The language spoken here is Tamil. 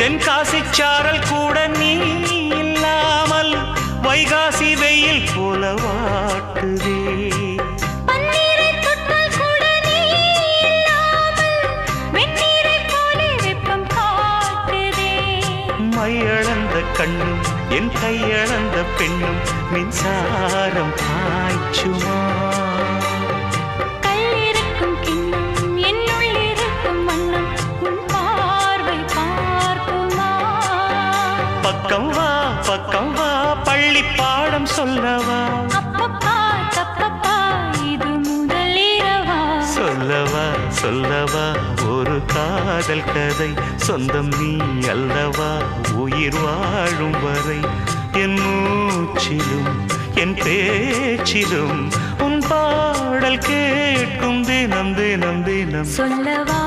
தென்காசி சாரல் கூட நீ இல்லாமல் வைகாசி வெயில் போல வாட்டுதே. மையளந்த கண்ணும் என் கையளந்த பெண்ணும் மின்சாரம் பாய்ச்சுமா. கல்லிருக்கும் கிண்ணம் என்னுள் இருக்கும் வண்ணம் உன் பார்வை பார்க்குமா. பக்கம் வா பள்ளி பாடம் சொல்லவா. அப்பப்பா தப்பப்பா இது முதலிரவா. சொல்லவா ஒரு காதல் கதை. சொந்தம் நீ அல்லவா உயிர் வாழும் வரை. என் மூச்சிலும் என் பேச்சிலும் உன் பாடல் கேட்கும் தினம் தினம் தினம். சொல்லவா